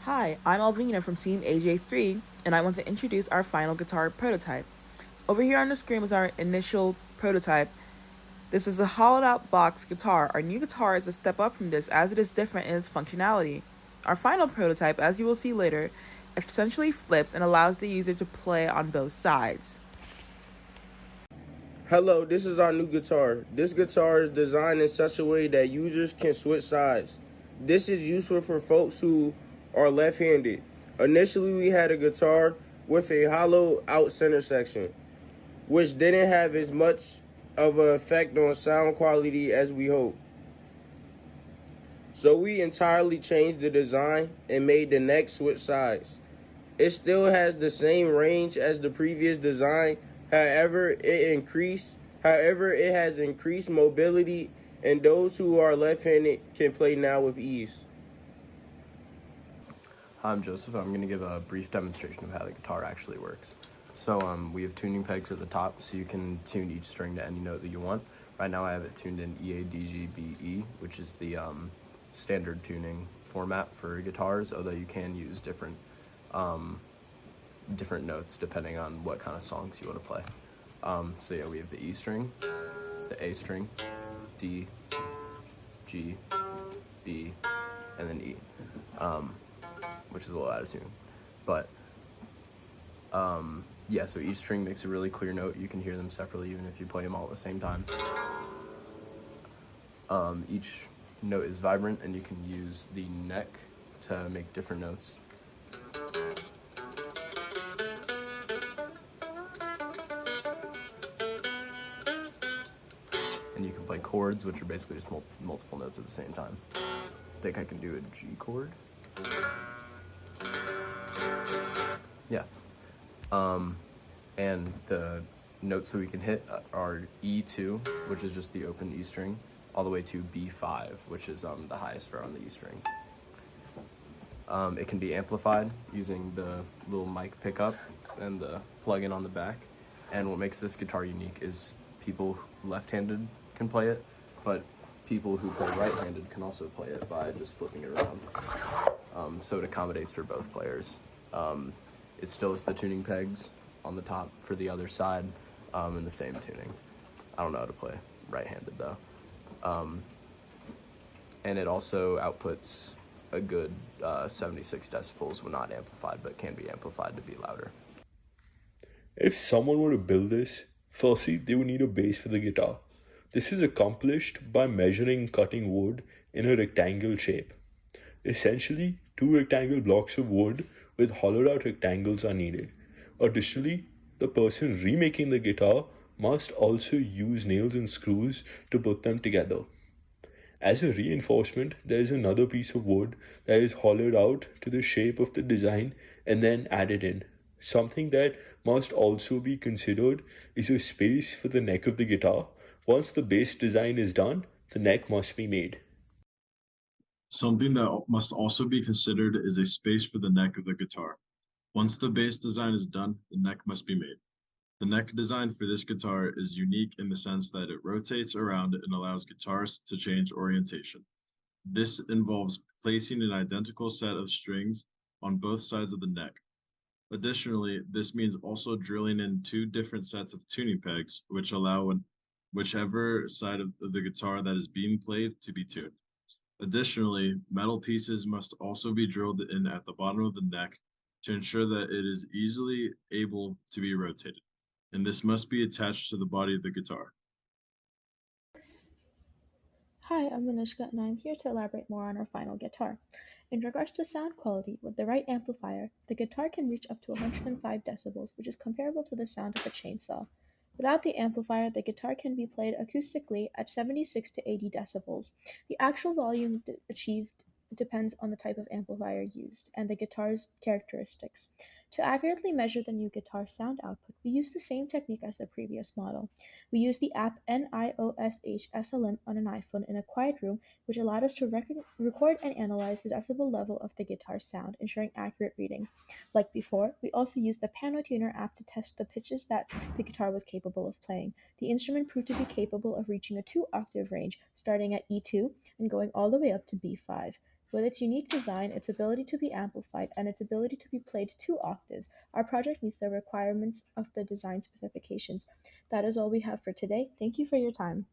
Hi, I'm Alvina from Team AJ3, and I want to introduce our final guitar prototype. Over here on the screen is our initial prototype. This is a hollowed out box guitar. Our new guitar is a step up from this as it is different in its functionality. Our final prototype, as you will see later, essentially flips and allows the user to play on both sides. Hello, this is our new guitar. This guitar is designed in such a way that users can switch sides. This is useful for folks who are left-handed. Initially, we had a guitar with a hollow out center section, which didn't have as much of an effect on sound quality as we hoped. So we entirely changed the design and made the neck switch sides. It still has the same range as the previous design. However, it has increased mobility, and those who are left-handed can play now with ease. Hi, I'm Joseph. I'm going to give a brief demonstration of how the guitar actually works. So we have tuning pegs at the top, so you can tune each string to any note that you want. Right now I have it tuned in E, A, D, G, B, E, which is the standard tuning format for guitars, although you can use different notes depending on what kind of songs you want to play. So yeah, we have the E string, the A string, D, G, B, and then E, which is a little out of tune. But yeah, so each string makes a really clear note. You can hear them separately even if you play them all at the same time. Each note is vibrant, and you can use the neck to make different notes. And you can play chords, which are basically just multiple notes at the same time. I think I can do a G chord. Yeah. And the notes that we can hit are E2, which is just the open E string, all the way to B5, which is the highest fret on the E string. It can be amplified using the little mic pickup and the plug-in on the back. And what makes this guitar unique is people left-handed can play it, but people who play right-handed can also play it by just flipping it around. So it accommodates for both players. It still has the tuning pegs on the top for the other side, in the same tuning. I don't know how to play right-handed though. And it also outputs a good 76 decibels when not amplified, but can be amplified to be louder. If someone were to build this, firstly they would need a base for the guitar. This is accomplished by measuring and cutting wood in a rectangle shape. Essentially, two rectangle blocks of wood with hollowed out rectangles are needed. Additionally, the person remaking the guitar must also use nails and screws to put them together. As a reinforcement, there is another piece of wood that is hollowed out to the shape of the design and then added in. Something that must also be considered is a space for the neck of the guitar. Once the base design is done, the neck must be made. Something that must also be considered is a space for the neck of the guitar. Once the base design is done, the neck must be made. The neck design for this guitar is unique in the sense that it rotates around and allows guitarists to change orientation. This involves placing an identical set of strings on both sides of the neck. Additionally, this means also drilling in two different sets of tuning pegs, which allow whichever side of the guitar that is being played to be tuned. Additionally, metal pieces must also be drilled in at the bottom of the neck to ensure that it is easily able to be rotated, and this must be attached to the body of the guitar. Hi, I'm Manishka and I'm here to elaborate more on our final guitar. In regards to sound quality, with the right amplifier, the guitar can reach up to 105 decibels, which is comparable to the sound of a chainsaw. Without the amplifier, the guitar can be played acoustically at 76 to 80 decibels. The actual volume achieved depends on the type of amplifier used and the guitar's characteristics. To accurately measure the new guitar sound output, we use the same technique as the previous model. We use the app NIOSH SLM on an iPhone in a quiet room, which allowed us to record and analyze the decibel level of the guitar sound, ensuring accurate readings. Like before, we also used the Piano Tuner app to test the pitches that the guitar was capable of playing. The instrument proved to be capable of reaching a 2-octave range, starting at E2 and going all the way up to B5. With its unique design, its ability to be amplified, and its ability to be played 2 octaves, our project meets the requirements of the design specifications. That is all we have for today. Thank you for your time.